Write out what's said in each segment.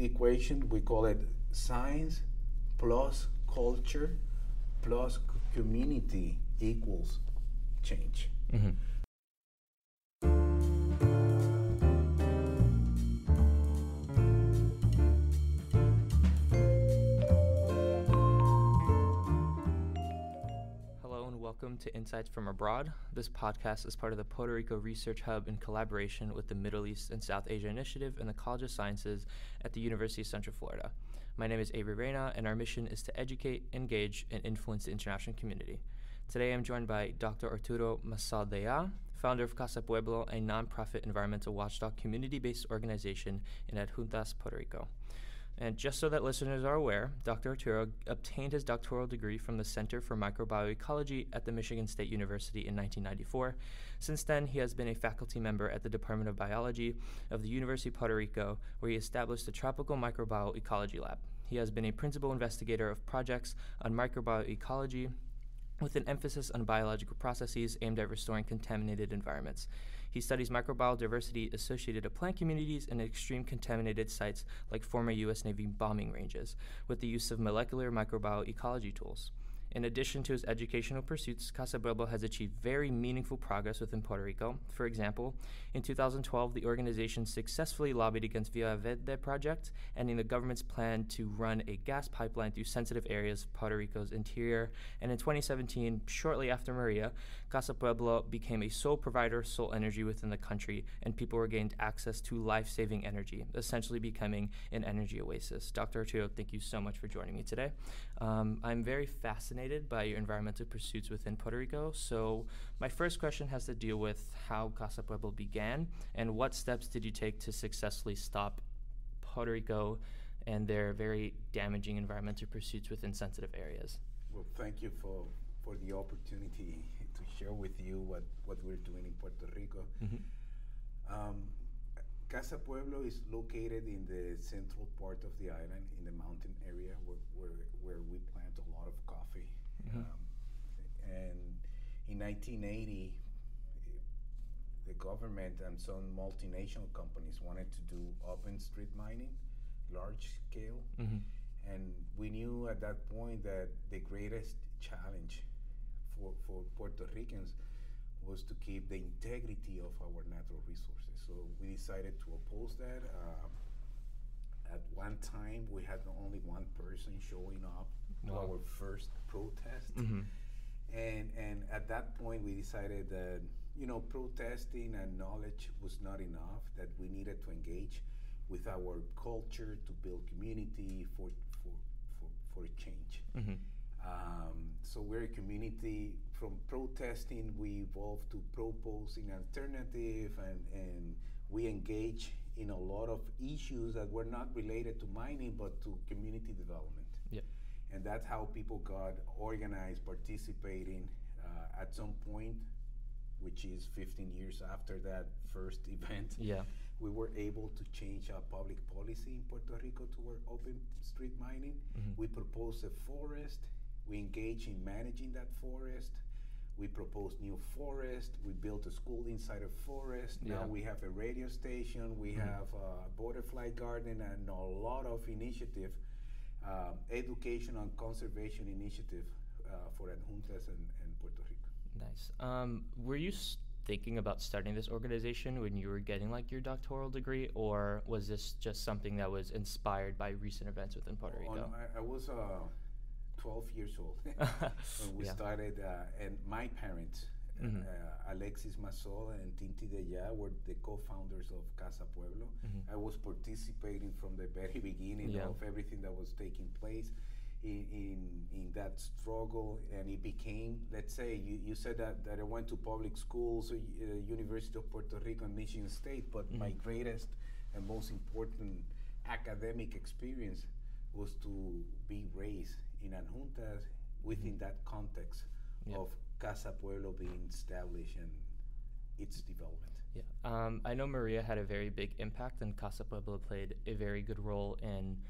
equation. We call it science plus culture plus community equals change. Mm-hmm. Hello and welcome to Insights from Abroad. This podcast is part of the Puerto Rico Research Hub in collaboration with the Middle East and South Asia Initiative and the College of Sciences at the University of Central Florida. My name is Avery Reyna, and our mission is to educate, engage, and influence the international community. Today I'm joined by Dr. Arturo Massol-Deyá, founder of Casa Pueblo, a nonprofit environmental watchdog community-based organization in Adjuntas, Puerto Rico. And just so that listeners are aware, Dr. Arturo obtained his doctoral degree from the Center for Microbioecology at the Michigan State University in 1994. Since then, he has been a faculty member at the Department of Biology of the University of Puerto Rico, where he established the Tropical Microbioecology Lab. He has been a principal investigator of projects on microbioecology with an emphasis on biological processes aimed at restoring contaminated environments. He studies microbiodiversity associated to plant communities in extreme contaminated sites like former U.S. Navy bombing ranges, with the use of molecular microbioecology tools. In addition to his educational pursuits, Casa Pueblo has achieved very meaningful progress within Puerto Rico. For example, in 2012, the organization successfully lobbied against Villa Verde project, ending the government's plan to run a gas pipeline through sensitive areas of Puerto Rico's interior. And in 2017, shortly after Maria, Casa Pueblo became a sole provider of solar energy within the country, and people regained access to life-saving energy, essentially becoming an energy oasis. Dr. Arturo, thank you so much for joining me today. I'm very fascinated by your environmental pursuits within Puerto Rico. So my first question has to deal with how Casa Pueblo began and what steps did you take to successfully stop Puerto Rico and their very damaging environmental pursuits within sensitive areas? Well, thank you for the opportunity to share with you what we're doing in Puerto Rico. Mm-hmm. Casa Pueblo is located in the central part of the island, in the mountain area where we plant a lot of coffee. Mm-hmm. And in 1980, the government and some multinational companies wanted to do open street mining, large scale. Mm-hmm. And we knew at that point that the greatest challenge for Puerto Ricans was to keep the integrity of our natural resources. So we decided to oppose that. At one time, we had only one person showing up to Wow. our first protest. Mm-hmm. And at that point, we decided that, protesting and knowledge was not enough, that we needed to engage with our culture to build community for a change. Mm-hmm. So we're a community. From protesting, we evolved to proposing alternative, and we engage in a lot of issues that were not related to mining, but to community development. Yeah. And that's how people got organized, participating. At some point, which is 15 years after that first event, Yeah. we were able to change our public policy in Puerto Rico toward open street mining. Mm-hmm. We proposed a forest. We engaged in managing that forest. We proposed new forest. We built a school inside a forest. Yeah. Now we have a radio station. We have a butterfly garden and a lot of initiative, education and conservation initiative for Adjuntas and Puerto Rico. Nice. Were you thinking about starting this organization when you were getting like your doctoral degree, or was this just something that was inspired by recent events within Puerto Rico? No, I was 12 years old when we Yeah. started, and my parents, Mhm. Alexis Massol and Deyá, were the co-founders of Casa Pueblo. Mhm. I was participating from the very beginning Yeah. of everything that was taking place in that struggle, and it became, let's say, you said that I went to public schools, University of Puerto Rico and Michigan State, but my greatest and most important academic experience was to be raised in Adjuntas within that context Yeah. of Casa Pueblo being established and its development. Yeah. I know Maria had a very big impact, and Casa Pueblo played a very good role in,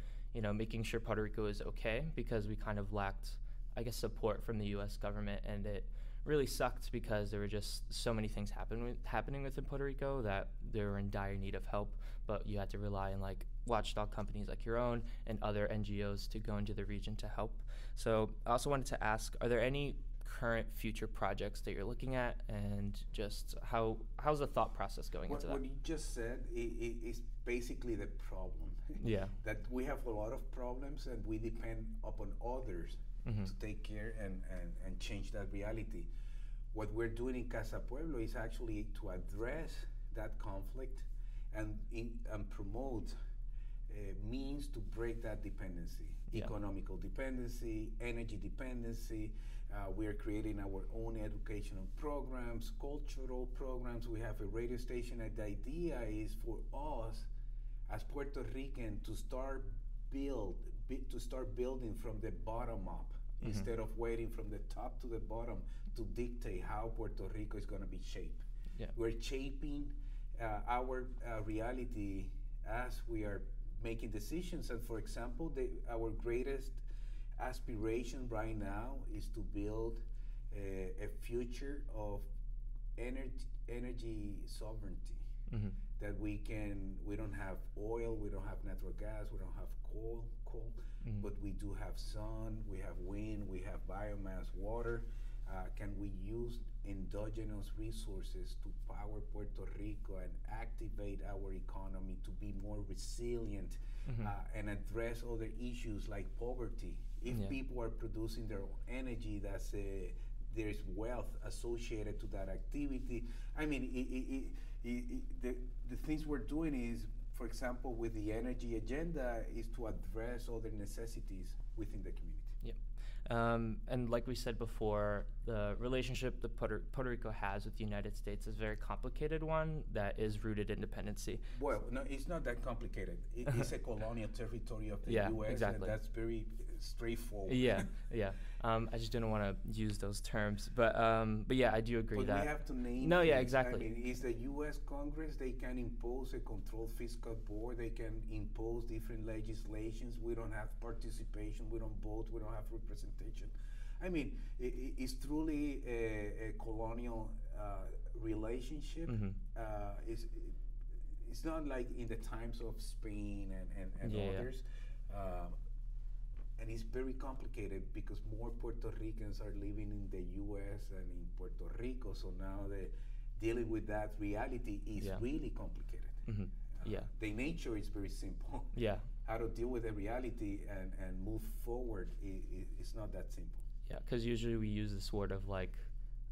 making sure Puerto Rico is okay, because we kind of lacked, I guess, support from the U.S. government, and it really sucked because there were just so many things happening within Puerto Rico that they were in dire need of help, but you had to rely on like watchdog companies like your own and other NGOs to go into the region to help. So I also wanted to ask, are there any current future projects that you're looking at, and just how's the thought process going into that? What you just said is basically the problem. Yeah. That we have a lot of problems and we depend upon others to take care and change that reality. What we're doing in Casa Pueblo is actually to address that conflict and promote means to break that dependency, economical dependency, energy dependency. We are creating our own educational programs, cultural programs. We have a radio station, and the idea is for us as Puerto Rican to start building from the bottom up instead of waiting from the top to the bottom to dictate how Puerto Rico is going to be shaped. Yeah. We're shaping our reality as we are making decisions. And for example, our greatest aspiration right now is to build a future of energy sovereignty. That we don't have oil, we don't have natural gas, we don't have coal, but we do have sun, we have wind, we have biomass, water. Can we use endogenous resources to power Puerto Rico and activate our economy to be more resilient and address other issues like poverty? If people are producing their own energy, there's wealth associated to that activity. I mean, the things we're doing is, for example, with the energy agenda, is to address other necessities within the community. And like we said before, the relationship that Puerto Rico has with the United States is a very complicated one that is rooted in dependency. Well, no, it's not that complicated. It's a colonial territory of the U.S. Exactly. And that's very straightforward. I just didn't want to use those terms, but yeah, I do agree that we have to name. No, yeah, things. exactly. I mean, it's the U.S. Congress. They can impose a controlled fiscal board. They can impose different legislations. We don't have participation. We don't vote. We don't have representation. I mean, it's truly a colonial relationship. It's not like in the times of Spain and others. And it's very complicated because more Puerto Ricans are living in the U.S. and in Puerto Rico. So now dealing with that reality is really complicated. The nature is very simple. How to deal with the reality and move forward is not that simple. Yeah, because usually we use this word of like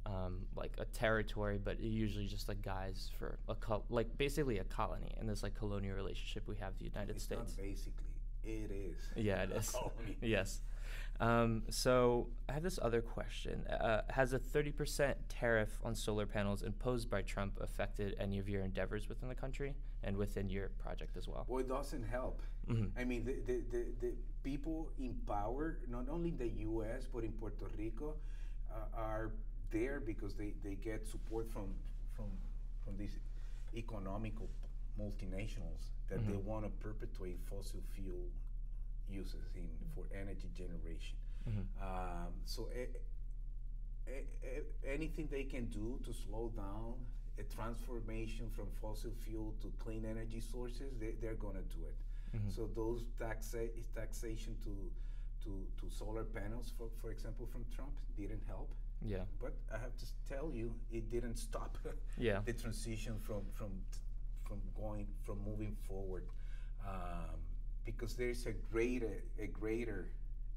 a territory, but usually just like guys for basically a colony in this like colonial relationship we have with the United States. It's not basically. It is. Yeah, it is. Yes. So I have this other question. Has a 30% tariff on solar panels imposed by Trump affected any of your endeavors within the country and within your project as well? Well, it doesn't help. I mean, the people in power, not only in the U.S., but in Puerto Rico, are there because they get support from these economical multinationals that they want to perpetuate fossil fuel uses for energy generation. So anything they can do to slow down a transformation from fossil fuel to clean energy sources, they're going to do it. So those taxation to solar panels, for example, from Trump didn't help. Yeah. But I have to tell you, it didn't stop the transition from moving forward, because there's a greater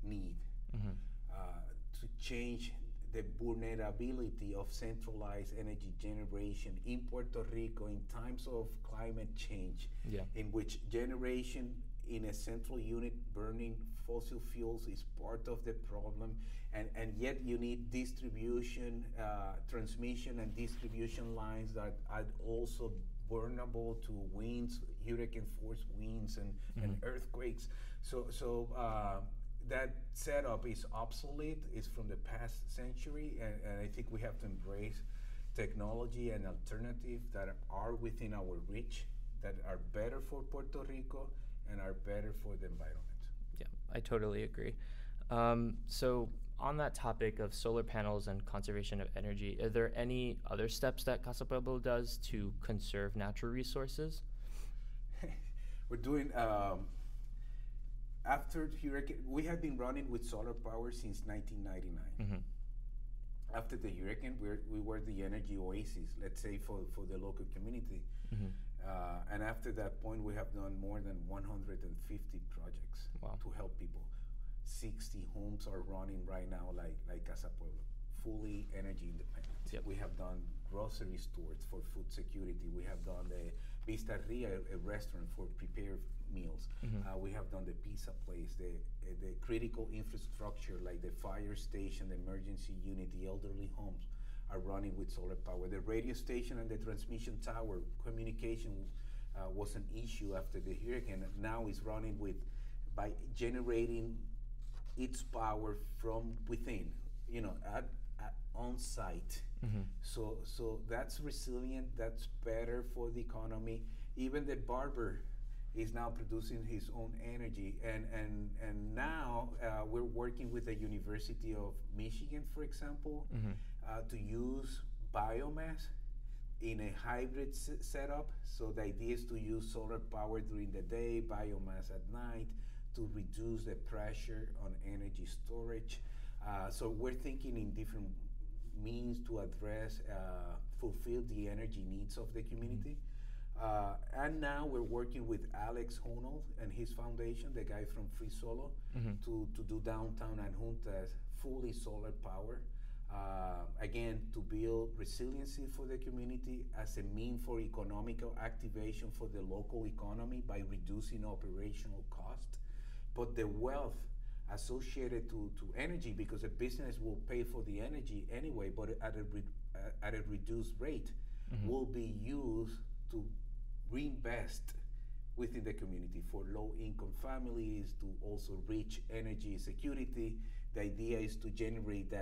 need to change the vulnerability of centralized energy generation in Puerto Rico in times of climate change, in which generation in a central unit burning fossil fuels is part of the problem, and yet you need distribution, transmission and distribution lines that are also vulnerable to winds, hurricane-force winds and earthquakes. So that setup is obsolete. It's from the past century, and I think we have to embrace technology and alternatives that are within our reach, that are better for Puerto Rico and are better for the environment. Yeah, I totally agree. So on that topic of solar panels and conservation of energy, are there any other steps that Casa Pueblo does to conserve natural resources? We're doing after the hurricane. We have been running with solar power since 1999. Mm-hmm. After the hurricane, we were the energy oasis, let's say, for the local community. Mm-hmm. And after that point, we have done more than 150 projects to help people. 60 homes are running right now, like Casa Pueblo, fully energy independent. Yep. We have done grocery stores for food security. We have done the Vistaria, a restaurant for prepared meals. Mm-hmm. We have done the pizza place, the critical infrastructure like the fire station, the emergency unit, the elderly homes are running with solar power. The radio station and the transmission tower communication was an issue after the hurricane. Now it's running by generating its power from within, at on site. Mm-hmm. So that's resilient. That's better for the economy. Even the barber is now producing his own energy, and now we're working with the University of Michigan, for example, mm-hmm. To use biomass in a hybrid setup. So the idea is to use solar power during the day, biomass at night, to reduce the pressure on energy storage. So we're thinking in different means to address, fulfill the energy needs of the community. And now we're working with Alex Honnold and his foundation, the guy from Free Solo, mm-hmm. to do downtown Adjuntas fully solar power. Again, to build resiliency for the community as a mean for economical activation for the local economy by reducing operational cost. But the wealth associated to energy, because a business will pay for the energy anyway, but at a reduced rate, mm-hmm. will be used to reinvest within the community for low-income families, to also reach energy security. The idea is to generate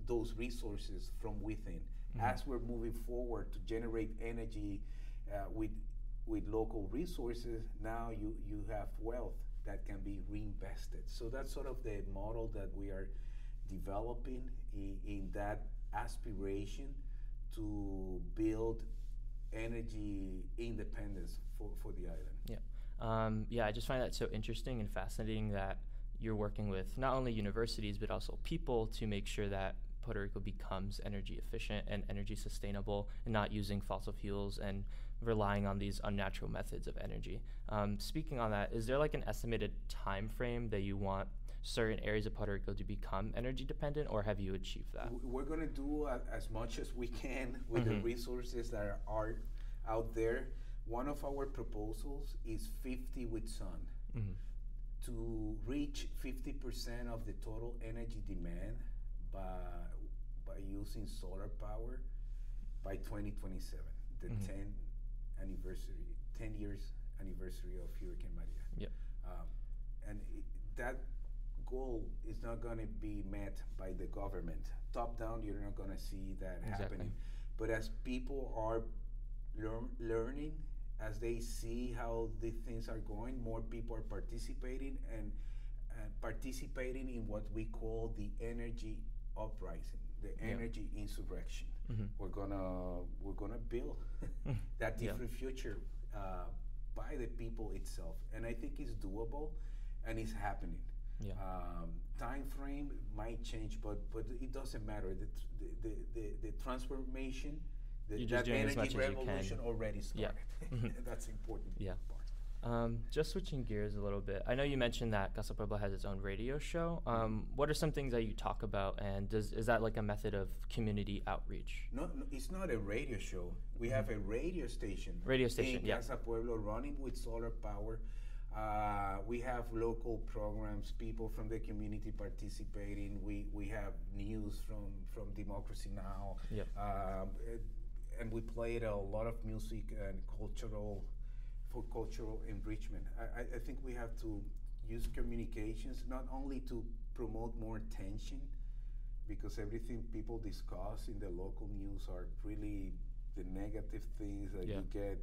those resources from within. Mm-hmm. As we're moving forward to generate energy with local resources, now you have wealth that can be reinvested. So that's sort of the model that we are developing in that aspiration to build energy independence for the island. Yeah, I just find that so interesting and fascinating that you're working with not only universities but also people to make sure that Puerto Rico becomes energy efficient and energy sustainable and not using fossil fuels and relying on these unnatural methods of energy. Speaking on that, is there like an estimated time frame that you want certain areas of Puerto Rico to become energy dependent, or have you achieved that? We're going to do as much as we can with mm-hmm. the resources that are out there. One of our proposals is 50 with sun. Mm-hmm. To reach 50% of the total energy demand by using solar power by 2027, the mm-hmm. 10 years anniversary of Hurricane Maria. Yep. And that goal is not going to be met by the government. Top down, you're not going to see that happening. But as people are learning, as they see how the things are going, more people are participating and participating in what we call the energy uprising, the energy insurrection. Mm-hmm. We're gonna build that different future by the people itself, and I think it's doable, and it's happening. Yeah. Time frame might change, but it doesn't matter. The transformation. That energy revolution already started. Yeah. That's important. Yeah. Part. Just switching gears a little bit. I know you mentioned that Casa Pueblo has its own radio show. What are some things that you talk about, and is that like a method of community outreach? No, it's not a radio show. We have a radio station. In Casa Pueblo running with solar power. We have local programs, people from the community participating. We have news from Democracy Now! Yep. And we played a lot of music and cultural enrichment. I think we have to use communications not only to promote more attention, because everything people discuss in the local news are really the negative things that you get,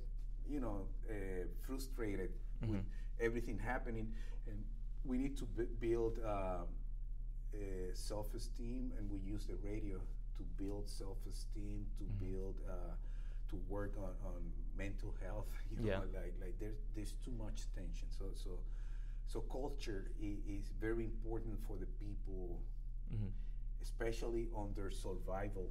frustrated mm-hmm. with everything happening, and we need to build self-esteem, and we use the radio to build self-esteem, to mm-hmm. build, to work on mental health. Like there's too much tension. So culture is very important for the people, especially on their survival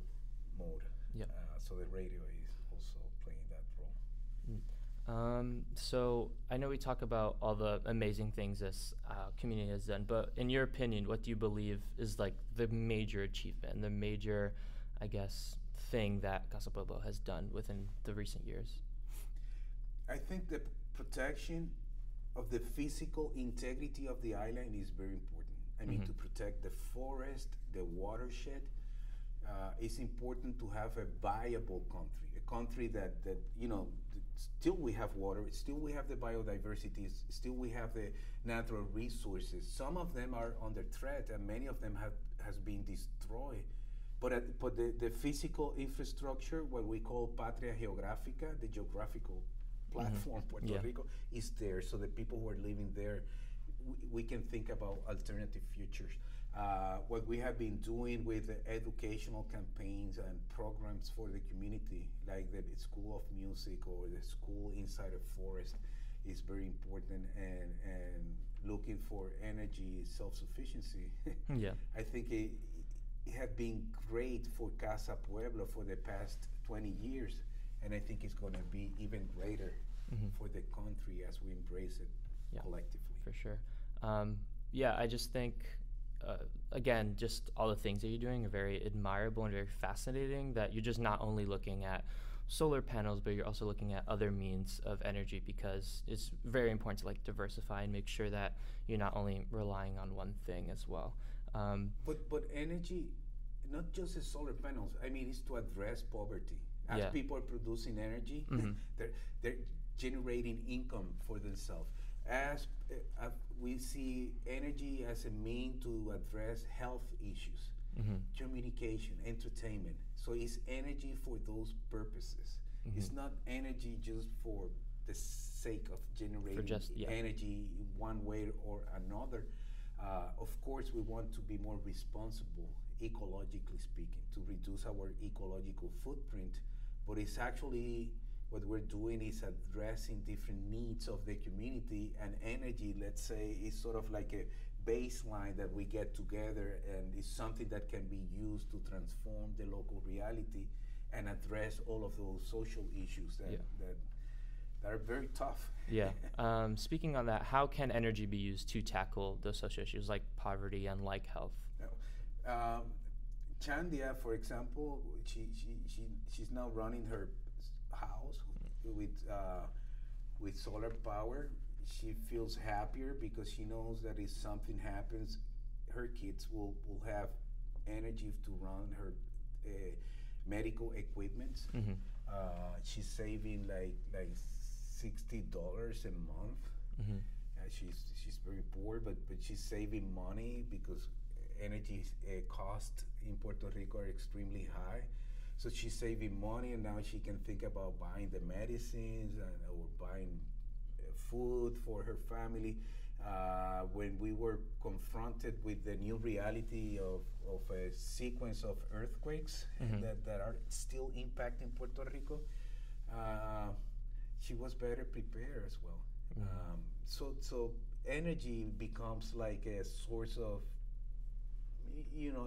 mode. Yeah. So the radio is also playing that role. So I know we talk about all the amazing things this community has done, but in your opinion, what do you believe is like the major achievement, the major, I guess, thing that Casa Pueblo has done within the recent years? I think the protection of the physical integrity of the island is very important. I mean, to protect the forest, the watershed, it's important to have a viable country that still we have water, still we have the biodiversity, still we have the natural resources. Some of them are under threat, and many of them has been destroyed. But the physical infrastructure, what we call Patria Geográfica, the geographical platform, Puerto Rico, is there. So the people who are living there, we can think about alternative futures. What we have been doing with the educational campaigns and programs for the community, like the School of Music or the school inside a forest, is very important. And looking for energy self-sufficiency. I think it has been great for Casa Pueblo for the past 20 years. And I think it's going to be even greater for the country as we embrace it collectively. For sure. I just think, again, just all the things that you're doing are very admirable and very fascinating, that you're just not only looking at solar panels, but you're also looking at other means of energy, because it's very important to like diversify and make sure that you're not only relying on one thing as well. But energy, not just the solar panels, I mean, it's to address poverty. As people are producing energy, they're generating income for themselves. As we see energy as a means to address health issues, communication, entertainment. So it's energy for those purposes. It's not energy just for the sake of generating energy one way or another. Of course, we want to be more responsible, ecologically speaking, to reduce our ecological footprint. But it's actually what we're doing is addressing different needs of the community, and energy, let's say, is sort of like a baseline that we get together, and it's something that can be used to transform the local reality and address all of those social issues that are very tough. Speaking on that, how can energy be used to tackle those social issues like poverty and like health? Chandia, for example, she's now running her house with solar power. She feels happier because she knows that if something happens, her kids will have energy to run her medical equipment. She's saving like $60 a month. She's very poor, but she's saving money because energy costs in Puerto Rico are extremely high. So she's saving money, and now she can think about buying the medicines or buying food for her family. When we were confronted with the new reality of a sequence of earthquakes that are still impacting Puerto Rico, she was better prepared as well. So energy becomes like a source of,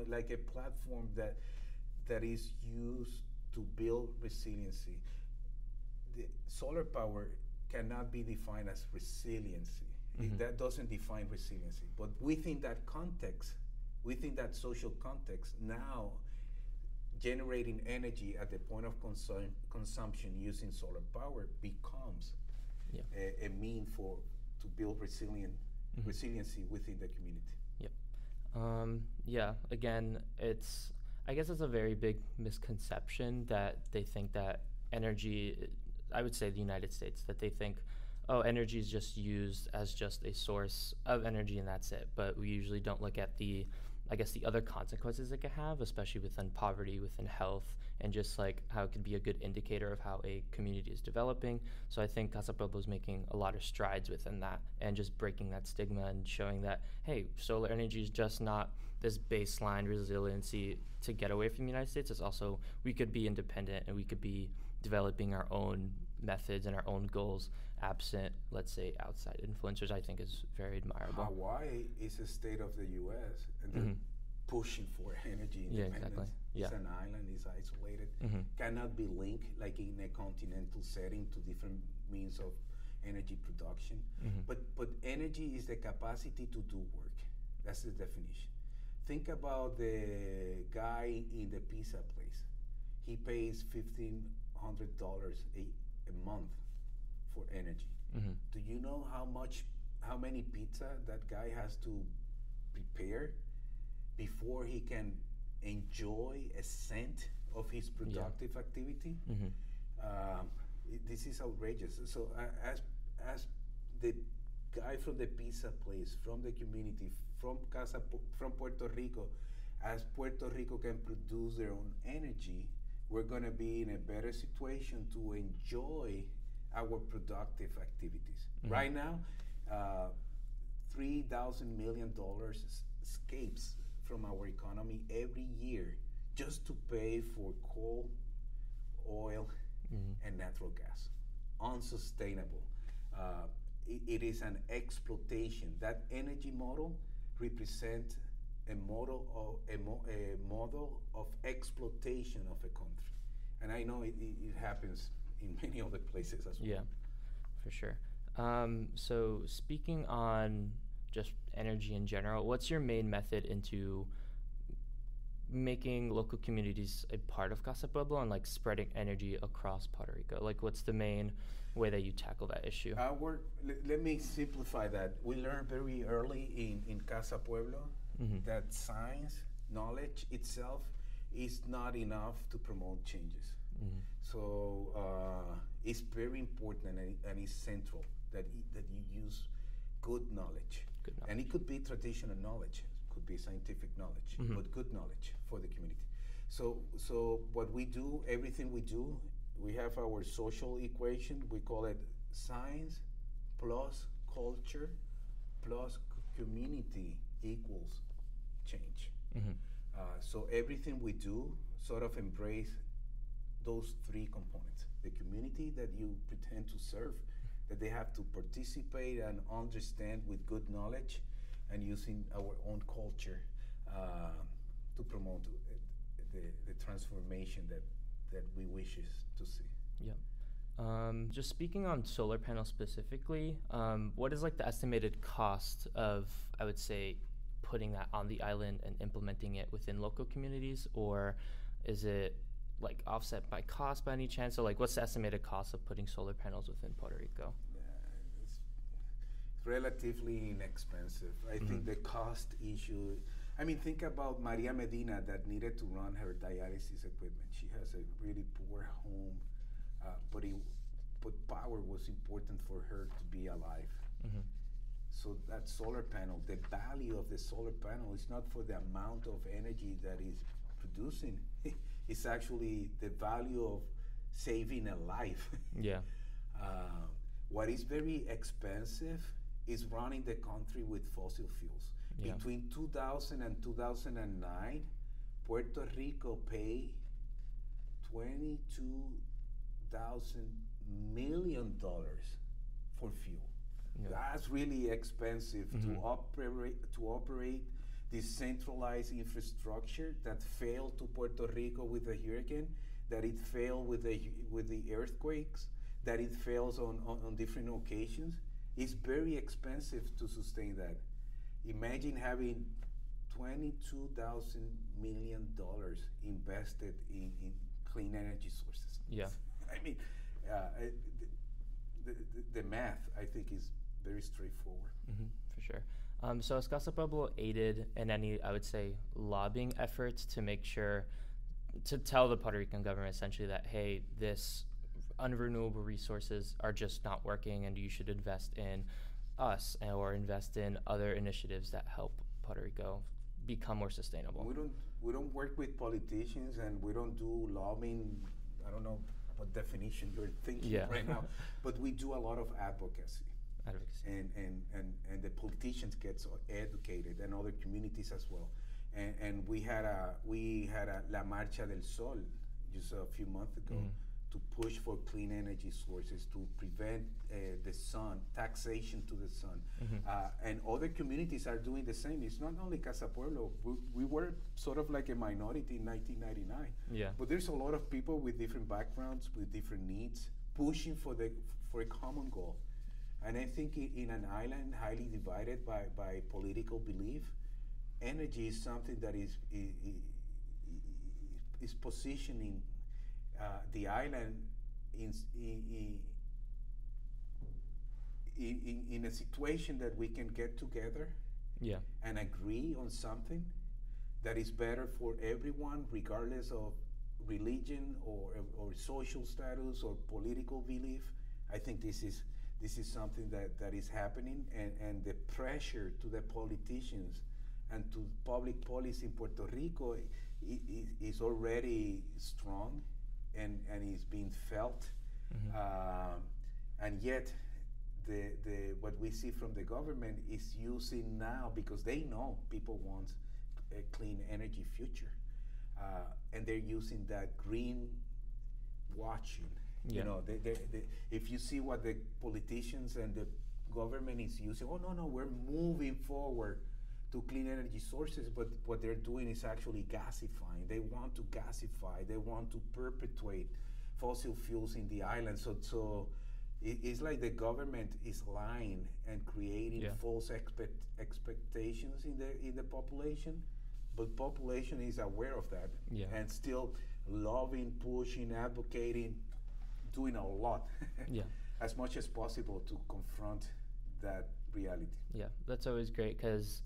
like a platform that is used to build resiliency. The solar power cannot be defined as resiliency. That doesn't define resiliency. But within that context, within that social context, now generating energy at the point of consumption using solar power becomes a mean to build resiliency within the community. Again, I guess it's a very big misconception that they think that energy, I would say the United States, that they think, energy is just used as just a source of energy and that's it. But we usually don't look at the other consequences it could have, especially within poverty, within health, and just like how it could be a good indicator of how a community is developing. So I think Casa Pueblo is making a lot of strides within that and just breaking that stigma and showing that, hey, solar energy is just not this baseline resiliency to get away from the United States. It's also, we could be independent and we could be developing our own methods and our own goals absent, let's say, outside influencers, I think is very admirable. Hawaii is a state of the U.S. and they're pushing for energy independence. Yeah, exactly. It's an island, it's isolated, cannot be linked like in a continental setting to different means of energy production. But energy is the capacity to do work. That's the definition. Think about the guy in the pizza place. He pays $1,500 a month for energy. Do you know how many pizza that guy has to prepare before he can enjoy a cent of his productive activity? This is outrageous. So as the guy from the pizza place, from the community, from Puerto Rico, as Puerto Rico can produce their own energy, we're going to be in a better situation to enjoy our productive activities. Right now, $3,000 million escapes from our economy every year just to pay for coal, oil, and natural gas. Unsustainable. It is an exploitation. That energy model represents a model of exploitation of a country, and I know it happens in many other places as well. Yeah, for sure. So speaking on just energy in general, what's your main method into making local communities a part of Casa Pueblo and like spreading energy across Puerto Rico? Like, what's the main way that you tackle that issue? Let me simplify that. We learned very early in Casa Pueblo that science, knowledge itself, is not enough to promote changes. So it's very important and it's central that you use good knowledge. And it could be traditional knowledge, could be scientific knowledge, but good knowledge for the community. So what we do, everything we do, we have our social equation. We call it science plus culture plus community equals change. So everything we do sort of embrace those three components. The community that you pretend to serve, that they have to participate and understand with good knowledge, and using our own culture to promote the transformation that we wish to see. Yep. Just speaking on solar panels specifically, what is like the estimated cost of, I would say, putting that on the island and implementing it within local communities, or is it like offset by cost by any chance? So like, what's the estimated cost of putting solar panels within Puerto Rico? It's relatively inexpensive. I think the cost issue, I mean, think about Maria Medina that needed to run her dialysis equipment. She has a really poor home, but power was important for her to be alive. So that solar panel, the value of the solar panel is not for the amount of energy that is producing. It's actually the value of saving a life. What is very expensive is running the country with fossil fuels. Between 2000 and 2009, Puerto Rico paid $22,000 million for fuel. That's really expensive to operate this centralized infrastructure that failed to Puerto Rico with the hurricane, that it failed with the earthquakes, that it fails on different occasions. It's very expensive to sustain that. Imagine having $22,000 million invested in clean energy sources. I mean, the math, I think, is very straightforward. For sure. So has Casa Pueblo aided in any, I would say, lobbying efforts to make sure, to tell the Puerto Rican government essentially that, hey, this unrenewable resources are just not working and you should invest in us or invest in other initiatives that help Puerto Rico become more sustainable? We don't work with politicians and we don't do lobbying. I don't know what definition you're thinking right now, but we do a lot of advocacy. And the politicians get so educated, and other communities as well. And we had a La Marcha del Sol just a few months ago to push for clean energy sources, to prevent the sun, taxation to the sun. And other communities are doing the same. It's not only Casa Pueblo. We were sort of like a minority in 1999. Yeah. But there's a lot of people with different backgrounds, with different needs, pushing for a common goal. And I think in an island highly divided by political belief, energy is something that is positioning the island in a situation that we can get together and agree on something that is better for everyone, regardless of religion or social status or political belief. I think this is something that is happening, and the pressure to the politicians and to public policy in Puerto Rico is already strong and is being felt. And yet what we see from the government is using now, because they know people want a clean energy future, and they're using that green watching. You know, if you see what the politicians and the government is using, oh no, we're moving forward to clean energy sources, but what they're doing is actually gasifying. They want to gasify. They want to perpetuate fossil fuels in the island. So it's like the government is lying and creating false expectations in the population, but population is aware of that and still lobbying, pushing, advocating, doing a lot as much as possible to confront that reality. Yeah, that's always great, because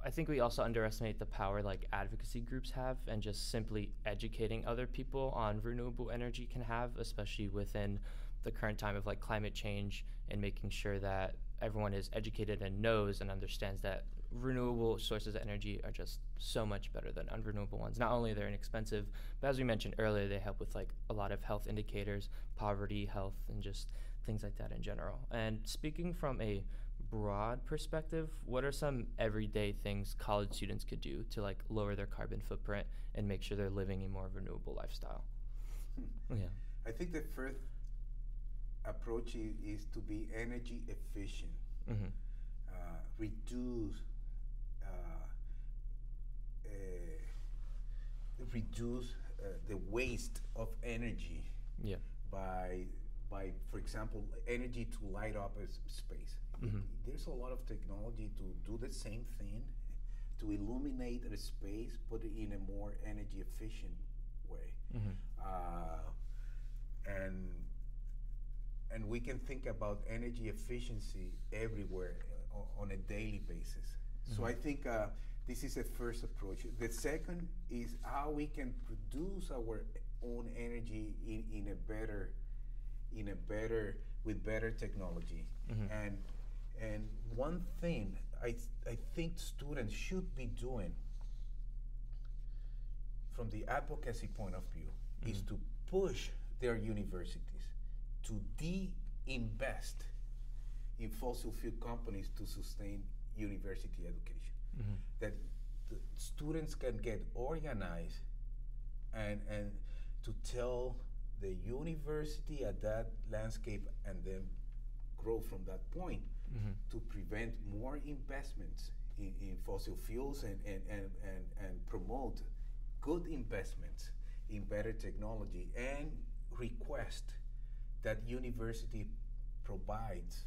I think we also underestimate the power like advocacy groups have, and just simply educating other people on renewable energy can have, especially within the current time of like climate change, and making sure that everyone is educated and knows and understands that renewable sources of energy are just so much better than unrenewable ones. Not only they're inexpensive, but as we mentioned earlier, they help with like a lot of health indicators, poverty, health, and just things like that in general. And speaking from a broad perspective, what are some everyday things college students could do to like lower their carbon footprint and make sure they're living a more renewable lifestyle? I think the first approach is to be energy efficient. Reduce the waste of energy by, for example, energy to light up a space. There's a lot of technology to do the same thing, to illuminate a space, but in a more energy efficient way. And we can think about energy efficiency everywhere on a daily basis. So I think this is the first approach. The second is how we can produce our own energy with better technology. And one thing I think students should be doing from the advocacy point of view is to push their universities to de-invest in fossil fuel companies to sustain university education. That the students can get organized and to tell the university at that landscape, and then grow from that point to prevent more investments in fossil fuels and promote good investments in better technology, and request that university provides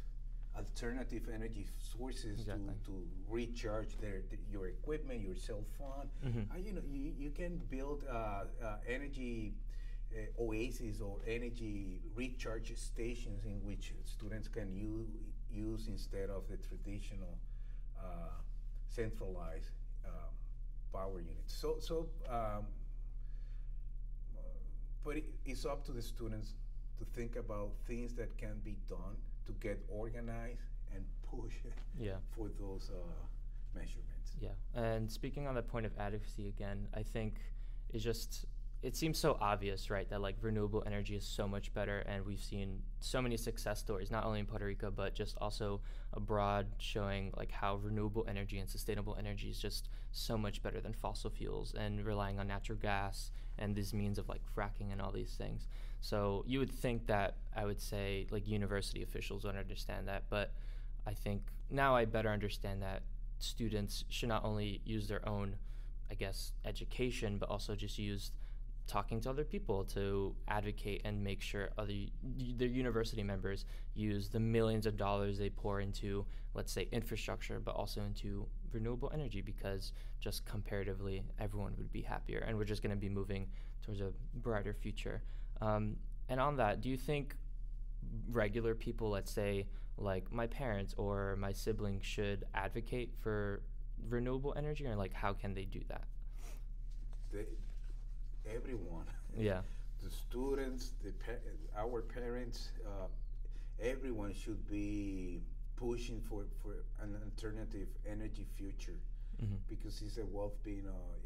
alternative energy sources to recharge your equipment, your cell phone. You can build energy oases or energy recharge stations in which students can use instead of the traditional centralized power units. But it's up to the students to think about things that can be done to get organized and push for those measurements. And speaking on the point of advocacy again, I think it's just it seems so obvious, right, that like renewable energy is so much better, and we've seen so many success stories, not only in Puerto Rico, but just also abroad, showing like how renewable energy and sustainable energy is just so much better than fossil fuels and relying on natural gas and these means of like fracking and all these things. So you would think that, I would say, like university officials would understand that, but I think now I better understand that students should not only use their own, I guess, education, but also just use talking to other people to advocate and make sure their university members use the millions of dollars they pour into, let's say, infrastructure, but also into renewable energy, because just comparatively, everyone would be happier, and we're just going to be moving towards a brighter future. And on that, do you think regular people, let's say, like my parents or my siblings, should advocate for renewable energy, or like how can they do that? Everyone. Yeah. The students, our parents, everyone should be pushing for an alternative energy future, because it's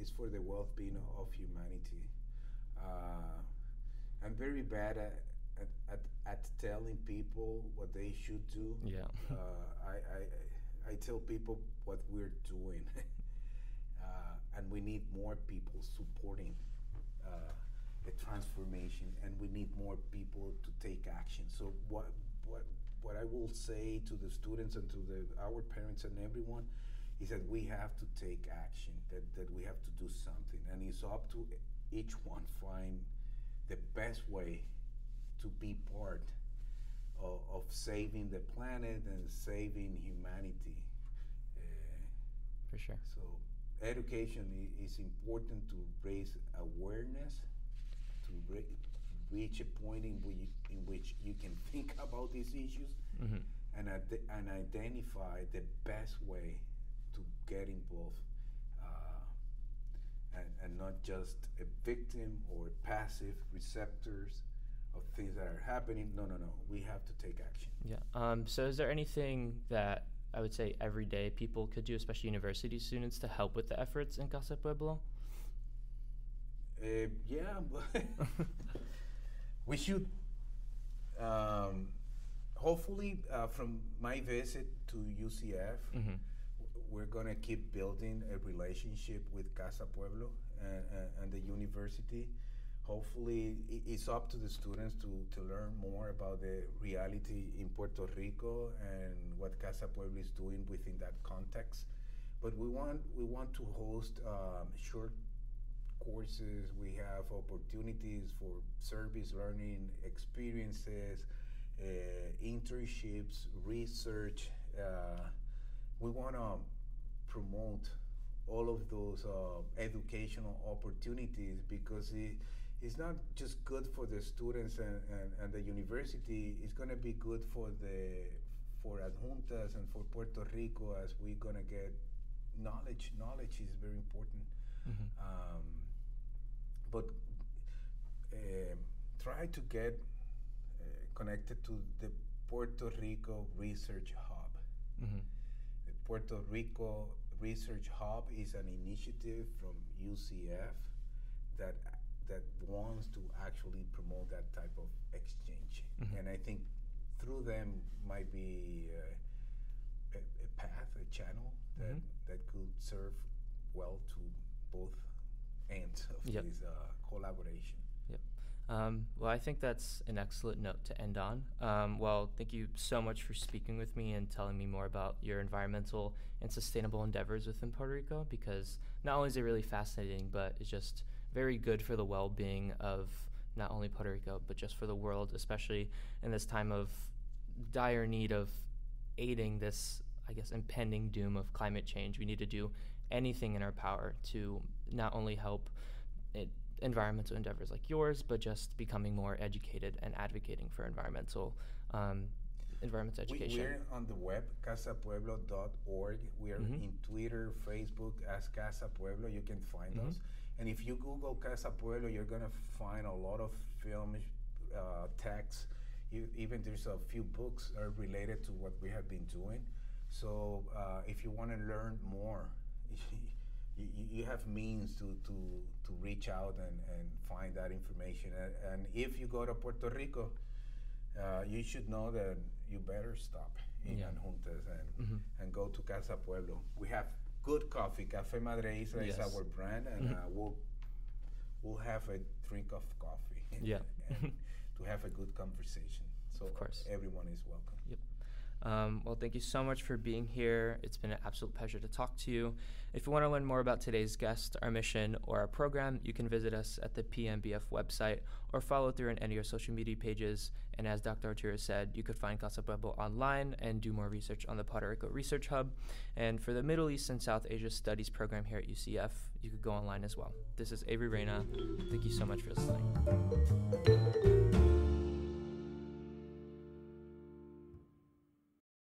it's for the well-being of humanity. I'm very bad at telling people what they should do. Yeah. I tell people what we're doing, and we need more people supporting a transformation, and we need more people to take action. So what I will say to the students and to our parents and everyone is that we have to take action, that we have to do something, and it's up to each one find the best way to be part of saving the planet and saving humanity. For sure. So education is important to raise awareness, to reach a point in which you can think about these issues, and identify the best way to get involved, and not just a victim or passive receptors of things that are happening. No. We have to take action. Yeah. So is there anything that I would say every day people could do, especially university students, to help with the efforts in Casa Pueblo? Yeah, but we should, hopefully, from my visit to UCF, we're going to keep building a relationship with Casa Pueblo and the university. Hopefully, it's up to the students to learn more about the reality in Puerto Rico and what Casa Pueblo is doing within that context. But we want to host short courses. We have opportunities for service learning experiences, internships, research. We want to promote all of those educational opportunities, because it's not just good for the students and the university. It's going to be good for Adjuntas and for Puerto Rico, as we're going to get knowledge. Knowledge is very important. But try to get connected to the Puerto Rico Research Hub. The Puerto Rico Research Hub is an initiative from UCF that wants to actually promote that type of exchange. And I think through them might be a path, a channel that could serve well to both ends of this collaboration. Well, I think that's an excellent note to end on. Well, thank you so much for speaking with me and telling me more about your environmental and sustainable endeavors within Puerto Rico, because not only is it really fascinating, but it's just very good for the well-being of not only Puerto Rico, but just for the world, especially in this time of dire need of aiding this, I guess, impending doom of climate change. We need to do anything in our power to not only help environmental endeavors like yours, but just becoming more educated and advocating for environmental education. We're on the web, casapueblo.org. We are in Twitter, Facebook as Casa Pueblo. You can find us. And if you Google Casa Pueblo, you're going to find a lot of film, texts. Even there's a few books related to what we have been doing. So if you want to learn more, you have means to reach out and find that information. And if you go to Puerto Rico, you should know that you better stop in Adjuntas and go to Casa Pueblo. We have good coffee. Café Madre Isla is our brand, and we'll have a drink of coffee and to have a good conversation. So of course, everyone is welcome. Yep. Well, thank you so much for being here. It's been an absolute pleasure to talk to you. If you want to learn more about today's guest, our mission, or our program, you can visit us at the PMBF website or follow through on any of our social media pages. And as Dr. Arturo said, you could find Casa Pueblo online and do more research on the Puerto Rico Research Hub. And for the Middle East and South Asia Studies program here at UCF, you could go online as well. This is Avery Reyna. Thank you so much for listening.